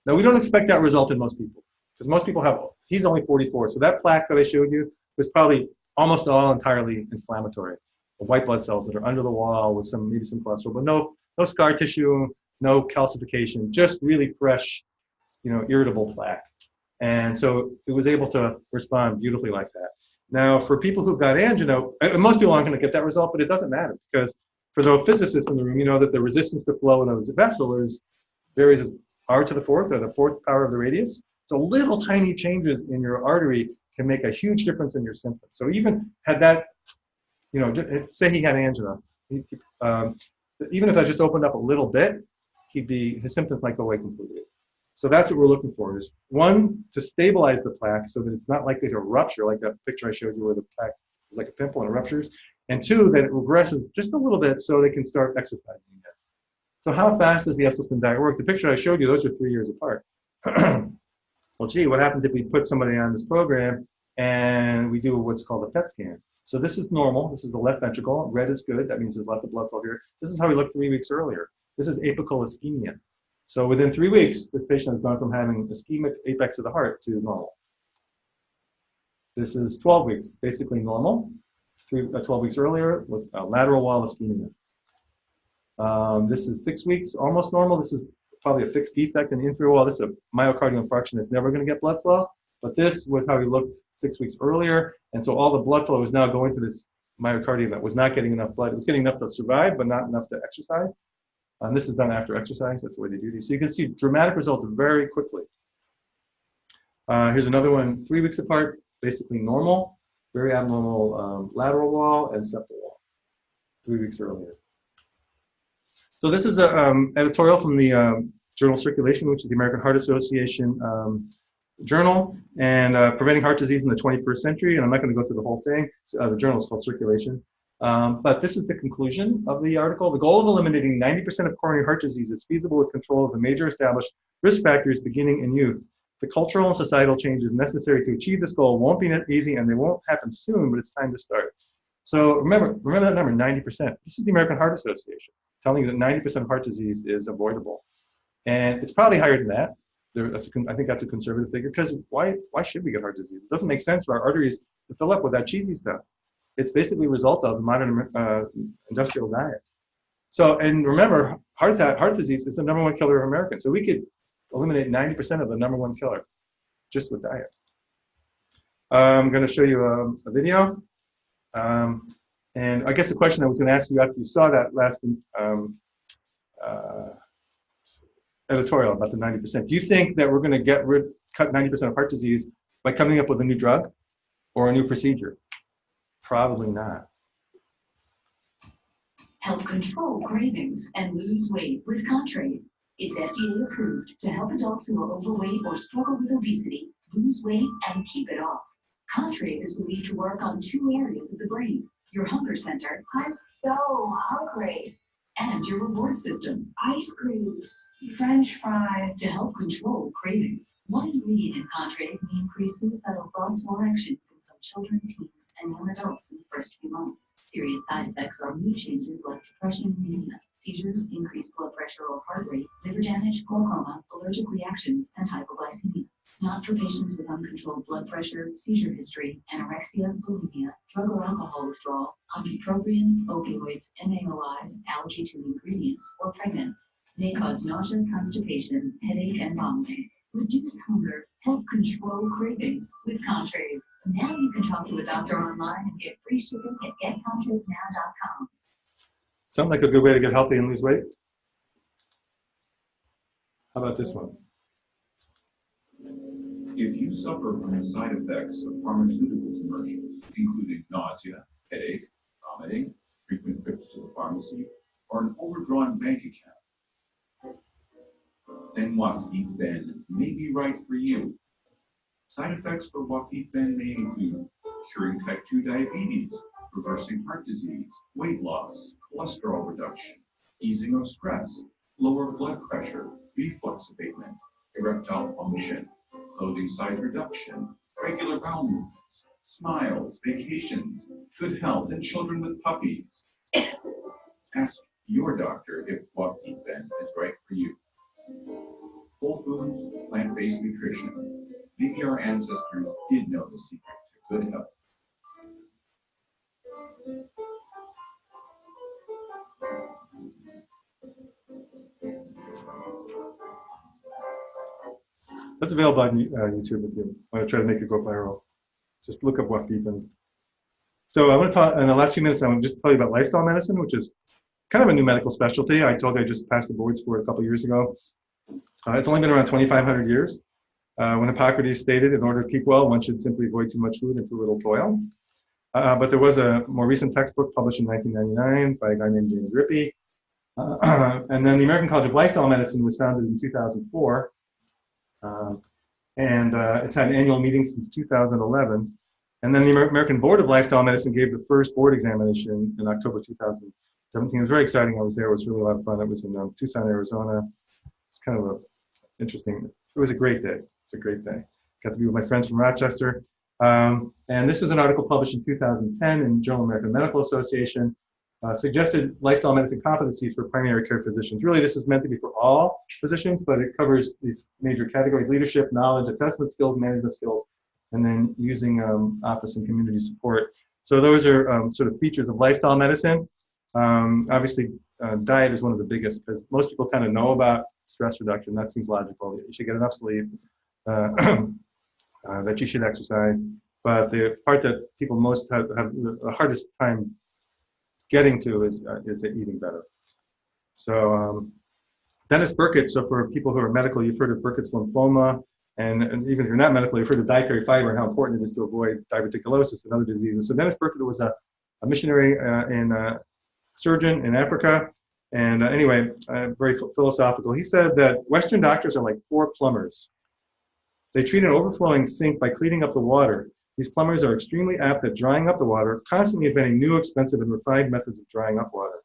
Now we don't expect that result in most people, because most people have, he's only 44, so that plaque that I showed you was probably almost all entirely inflammatory. White blood cells that are under the wall with maybe some cholesterol, but no scar tissue, no calcification, just really fresh, irritable plaque. And so it was able to respond beautifully like that. Now, for people who've got angina, and most people aren't going to get that result, but it doesn't matter, because for the physicists in the room, you know that the resistance to flow in a vessel varies as r to the fourth, or the fourth power of the radius. So little tiny changes in your artery can make a huge difference in your symptoms. So even had that, say he had angina, even if that just opened up a little bit, his symptoms might go away completely. So that's what we're looking for, is one, to stabilize the plaque so that it's not likely to rupture, like that picture I showed you where the plaque is like a pimple and it ruptures, and two, that it regresses just a little bit so they can start exercising again. So how fast does the Esselstyn diet work? The picture I showed you, those are 3 years apart. Well, gee, what happens if we put somebody on this program and we do what's called a PET scan? So this is normal. This is the left ventricle. Red is good. That means there's lots of blood flow here. This is how he looked 3 weeks earlier. This is apical ischemia. So within 3 weeks, this patient has gone from having ischemic apex of the heart to normal. This is 12 weeks, basically normal. 12 weeks earlier with lateral wall ischemia. This is 6 weeks, almost normal. This is probably a fixed defect in the inferior wall. This is a myocardial infarction that's never going to get blood flow. But this was how he looked 6 weeks earlier. And so all the blood flow is now going to this myocardium that was not getting enough blood. It was getting enough to survive, but not enough to exercise. And this is done after exercise. That's the way they do these. So you can see dramatic results very quickly. Here's another one 3 weeks apart, basically normal, very abnormal lateral wall and septal wall, 3 weeks earlier. So this is an editorial from the journal Circulation, which is the American Heart Association journal, and preventing heart disease in the 21st century. And I'm not going to go through the whole thing. The journal is called Circulation. But this is the conclusion of the article. The goal of eliminating 90% of coronary heart disease is feasible with control of the major established risk factors beginning in youth. The cultural and societal changes necessary to achieve this goal won't be easy, and they won't happen soon, but it's time to start. So remember that number, 90%. This is the American Heart Association telling you that 90% of heart disease is avoidable. And it's probably higher than that. I think that's a conservative figure, because why should we get heart disease? It doesn't make sense for our arteries to fill up with that cheesy stuff. It's basically a result of the modern industrial diet. So, and remember, heart disease is the #1 killer of Americans. So we could eliminate 90% of the #1 killer just with diet. I'm going to show you a video. And I guess the question I was going to ask you after you saw that last editorial about the 90%, do you think that we're going to cut 90% of heart disease by coming up with a new drug or a new procedure? Probably not. Help control cravings and lose weight with Contrave. It's FDA approved to help adults who are overweight or struggle with obesity lose weight and keep it off. Contrave is believed to work on 2 areas of the brain: your hunger center, I'm so hungry. and your reward system, Ice cream, French fries. to help control cravings. One ingredient in Contrave may increase suicidal thoughts or actions in some children, teens, and young adults in the first few months. Serious side effects are mood changes like depression, mania, seizures, increased blood pressure or heart rate, liver damage, glaucoma, allergic reactions, and hypoglycemia. Not for patients with uncontrolled blood pressure, seizure history, anorexia, bulimia, drug or alcohol withdrawal, ibuprofen, opioids, MAOIs, allergy to ingredients, or pregnant. May cause nausea, constipation, headache, and vomiting. Reduce hunger, help control cravings with Contrave. Now you can talk to a doctor online and get free shipping at getcontravenow.com. Sound like a good way to get healthy and lose weight? How about this one? If you suffer from the side effects of pharmaceutical commercials, including nausea, headache, vomiting, frequent trips to the pharmacy, or an overdrawn bank account, then Wafid-Ben may be right for you. Side effects for Wafid-Ben may include curing type 2 diabetes, reversing heart disease, weight loss, cholesterol reduction, easing of stress, lower blood pressure, reflux abatement, erectile function, clothing size reduction, regular bowel movements, smiles, vacations, good health, and children with puppies. Ask your doctor if Wafid-Ben is right for you. Whole foods, plant-based nutrition. Maybe our ancestors did know the secret to good health. That's available on YouTube if you want to try to make it go viral. Just look up Wafid-Ben. So I want to talk, in the last few minutes, I want to just tell you about lifestyle medicine, which is kind of a new medical specialty. I told you I just passed the boards for it a couple of years ago. It's only been around 2,500 years. When Hippocrates stated, in order to keep well, one should simply avoid too much food and too little toil. But there was a more recent textbook published in 1999 by a guy named James Rippey. And then the American College of Lifestyle Medicine was founded in 2004. It's had annual meetings since 2011. And then the American Board of Lifestyle Medicine gave the first board examination in October 2017. It was very exciting. I was there. It was really a lot of fun. It was in Tucson, Arizona. It's kind of it was a great day. It's a great day. Got to be with my friends from Rochester. And this was an article published in 2010 in Journal of American Medical Association, suggested lifestyle medicine competencies for primary care physicians. Really, this is meant to be for all physicians, but it covers these major categories: leadership, knowledge, assessment skills, management skills, and then using office and community support. So those are sort of features of lifestyle medicine. Obviously, diet is one of the biggest, because most people kind of know about stress reduction. That seems logical. You should get enough sleep, that you should exercise. But the part that people most have the hardest time getting to is eating better. So Dennis Burkitt, so for people who are medical, you've heard of Burkitt's lymphoma, and even if you're not medical, you've heard of dietary fiber and how important it is to avoid diverticulosis and other diseases. So Dennis Burkitt was a missionary and surgeon in Africa, and anyway, very philosophical. He said that Western doctors are like poor plumbers. They treat an overflowing sink by cleaning up the water. These plumbers are extremely apt at drying up the water, constantly inventing new, expensive, and refined methods of drying up water.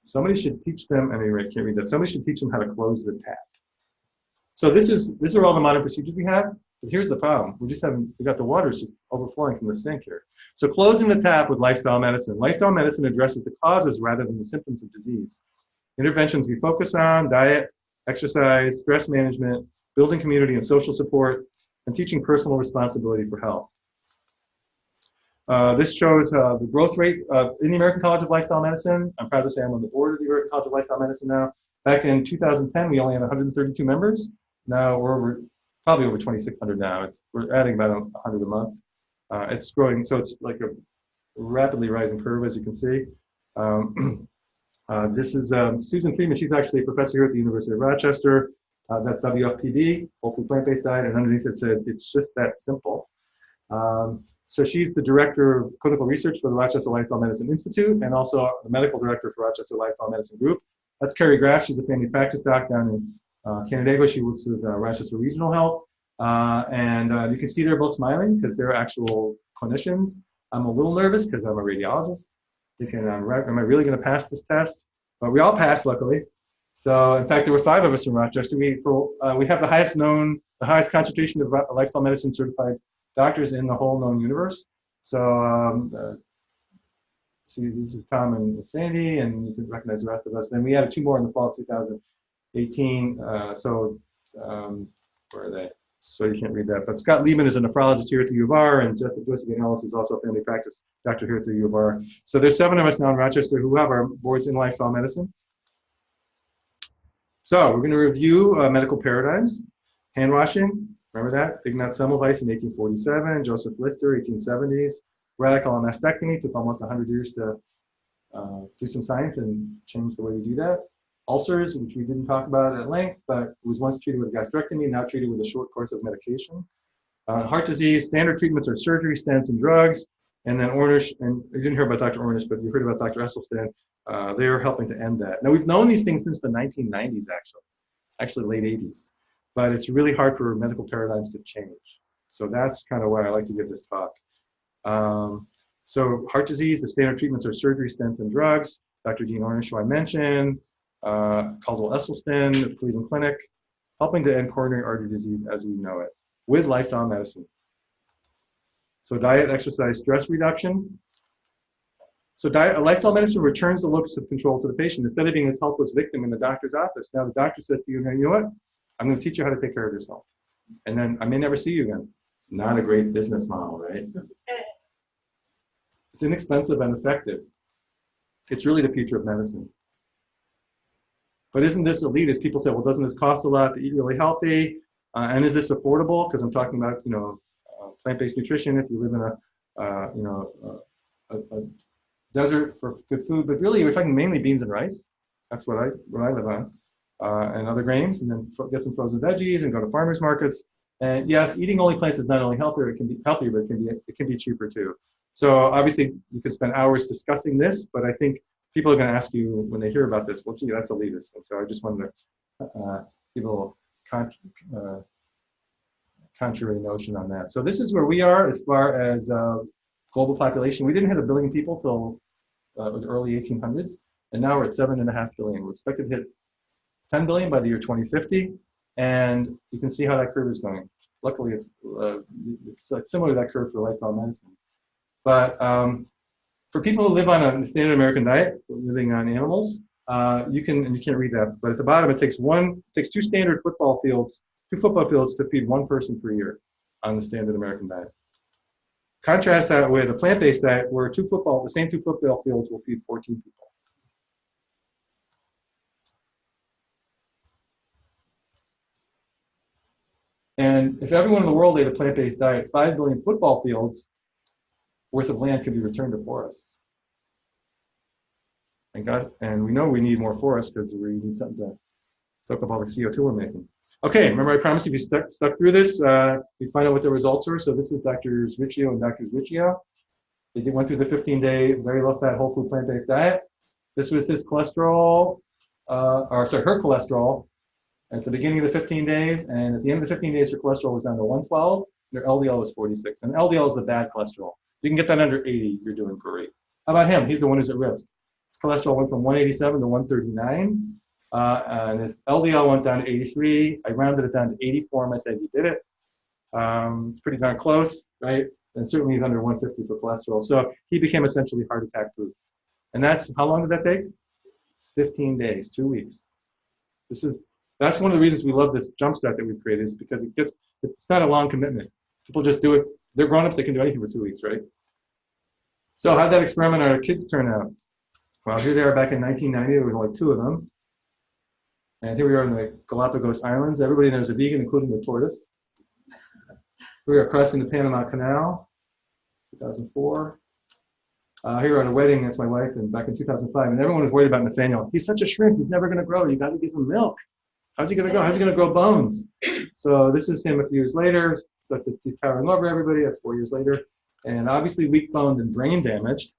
Somebody should teach them, I can't read that, somebody should teach them how to close the tap. So these are all the modern procedures we have, but here's the problem. We got the water just overflowing from the sink here. So closing the tap with lifestyle medicine. Lifestyle medicine addresses the causes rather than the symptoms of disease. Interventions we focus on: diet, exercise, stress management, building community and social support, and teaching personal responsibility for health. This shows the growth rate in the American College of Lifestyle Medicine. I'm proud to say I'm on the board of the American College of Lifestyle Medicine now. Back in 2010, we only had 132 members. Now we're probably over 2,600 now. We're adding about 100 a month. It's growing, so it's like a rapidly rising curve, as you can see. This is Susan Friedman. She's actually a professor here at the University of Rochester. That's WFPD, Whole Food Plant-Based Diet, and underneath it says, "It's just that simple." So she's the director of clinical research for the Rochester Lifestyle Medicine Institute, and also the medical director for Rochester Lifestyle Medicine Group. That's Carrie Graff. She's a family practice doc down in Canandaigua. She works with Rochester Regional Health. And you can see they're both smiling because they're actual clinicians. I'm a little nervous because I'm a radiologist. Thinking, am I really going to pass this test? But we all passed, luckily. So, in fact, there were 5 of us from Rochester. We have the highest concentration of lifestyle medicine certified doctors in the whole known universe. So, see, this is Tom and Sandy, and you can recognize the rest of us. Then we added 2 more in the fall of 2018. Where are they? So you can't read that. But Scott Liebman is a nephrologist here at the U of R, and Jessica Ellis is also a family practice doctor here at the U of R. So there's 7 of us now in Rochester who have our boards in lifestyle medicine. So we're going to review medical paradigms. Hand washing, remember that? Ignaz Semmelweis in 1847, Joseph Lister, 1870s. Radical mastectomy, took almost 100 years to do some science and change the way we do that. Ulcers, which we didn't talk about at length, but was once treated with gastrectomy, now treated with a short course of medication. Heart disease, standard treatments are surgery, stents, and drugs. And then Ornish, and you didn't hear about Dr. Ornish, but you heard about Dr. Esselstyn. They're helping to end that. Now, we've known these things since the 1990s, actually late 80s. But it's really hard for medical paradigms to change. So that's kind of why I like to give this talk. So heart disease, the standard treatments are surgery, stents, and drugs. Dr. Dean Ornish, who I mentioned. Caldwell Esselstyn at the Cleveland Clinic, helping to end coronary artery disease as we know it with lifestyle medicine. So diet, exercise, stress reduction. So lifestyle medicine returns the locus of control to the patient instead of being this helpless victim in the doctor's office. Now the doctor says to you, you know what? I'm going to teach you how to take care of yourself. And then I may never see you again. Not a great business model, right? It's inexpensive and effective. It's really the future of medicine. But isn't this elitist? People say, well, doesn't this cost a lot to eat really healthy? And is this affordable? Because I'm talking about, plant-based nutrition. If you live in a desert for good food, but really we're talking mainly beans and rice. That's what I live on, and other grains, and then get some frozen veggies and go to farmers markets. And yes, eating only plants is not only healthier; it can be healthier, but it can be cheaper too. So obviously, you could spend hours discussing this, but I think people are going to ask you when they hear about this, well, gee, that's elitist. And so I just wanted to give a little contrary notion on that. So this is where we are as far as global population. We didn't hit 1 billion people till the early 1800s, and now we're at 7.5 billion. We're expected to hit 10 billion by the year 2050, and you can see how that curve is going. Luckily, it's similar to that curve for lifestyle medicine. But for people who live on a standard American diet, living on animals, you can't read that, but at the bottom it takes 2 standard football fields, 2 football fields to feed 1 person per year on the standard American diet. Contrast that with a plant-based diet where the same 2 football fields will feed 14 people. And if everyone in the world ate a plant-based diet, 5 billion football fields worth of land could be returned to forests. And we know we need more forests because we need something to soak up all the CO2 we're making. Okay, remember I promised if you stuck through this, you'd find out what the results were. So this is Dr. Riccio and Dr. Riccio. They went through the 15-day very low-fat, whole food, plant-based diet. This was his cholesterol, her cholesterol at the beginning of the 15 days, and at the end of the 15 days, her cholesterol was down to 112. Their LDL was 46, and LDL is the bad cholesterol. If you can get that under 80, you're doing great. How about him? He's the one who's at risk. His cholesterol went from 187 to 139, and his LDL went down to 83. I rounded it down to 84, and I said, you did it. It's pretty darn close, right? And certainly he's under 150 for cholesterol. So he became essentially heart attack proof. And how long did that take? 15 days, 2 weeks. That's one of the reasons we love this jumpstart that we've created, is because it's not a long commitment. People just do it. They're grown-ups, they can do anything for 2 weeks, right? So how'd that experiment on our kids turn out? Well, here they are back in 1990. There were like 2 of them. And here we are in the Galapagos Islands. Everybody there is a vegan, including the tortoise. We are crossing the Panama Canal, 2004. Here we're at a wedding, that's my wife, and back in 2005. And everyone was worried about Nathaniel. He's such a shrimp, he's never gonna grow. You gotta give him milk. How's he gonna grow? How's he gonna grow bones? So this is him a few years later, such that he's towering over everybody. That's 4 years later. And obviously weak-boned and brain damaged,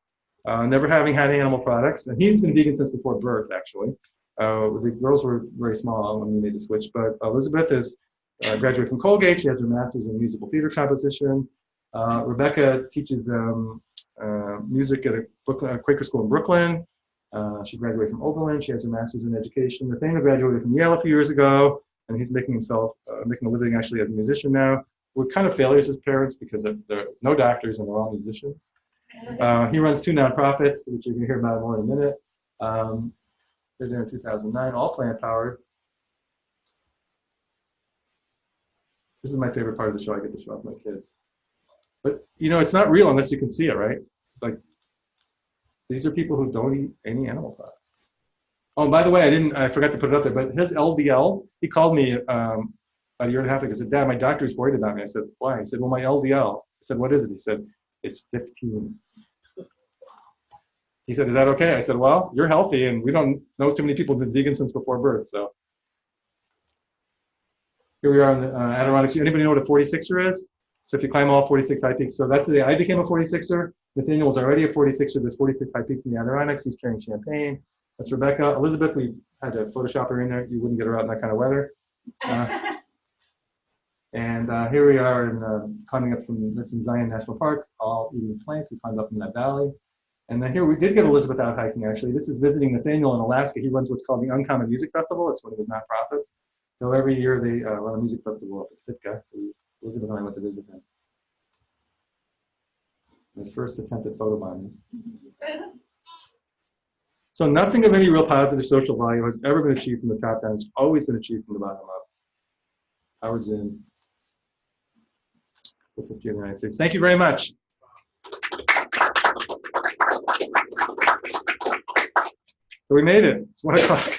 never having had animal products. And he's been vegan since before birth, actually. The girls were very small when we made the switch. But Elizabeth is graduated from Colgate. She has her master's in musical theater composition. Rebecca teaches music at a Quaker school in Brooklyn. She graduated from Oberlin. She has her master's in education. Nathaniel graduated from Yale a few years ago, and he's making a living actually as a musician now. We're kind of failures as parents because there are no doctors and they're all musicians. He runs 2 nonprofits, which you're going to hear about more in a minute. They're there in 2009, all plant-powered. This is my favorite part of the show. I get to show off my kids. But, you know, it's not real unless you can see it, right? Like, these are people who don't eat any animal products. Oh, and by the way, I forgot to put it up there, but his LDL, he called me about a year and a half ago. He said, Dad, my doctor's worried about me. I said, why? He said, well, my LDL. I said, what is it? He said, it's 15. He said, is that okay? I said, well, you're healthy, and we don't know too many people who've been vegan since before birth, so. Here we are in the Adirondacks. Anybody know what a 46er is? So if you climb all 46 high peaks, so that's the day I became a 46er. Nathaniel was already a 46er. There's 46 high peaks in the Adirondacks. He's carrying champagne. That's Rebecca. Elizabeth, we had to Photoshop her in there. You wouldn't get her out in that kind of weather. And here we are in, climbing up from that's in Zion National Park, all eating plants. We climbed up from that valley. And then here we did get Elizabeth out hiking, actually. This is visiting Nathaniel in Alaska. He runs what's called the Uncommon Music Festival. It's one of his nonprofits. So every year they run a music festival up at Sitka. So Elizabeth and I went to visit him. My first attempt at photobombing. So nothing of any real positive social value has ever been achieved from the top down. It's always been achieved from the bottom up. Howard Zinn. This is the United States. Thank you very much. So we made it. It's 1 o'clock.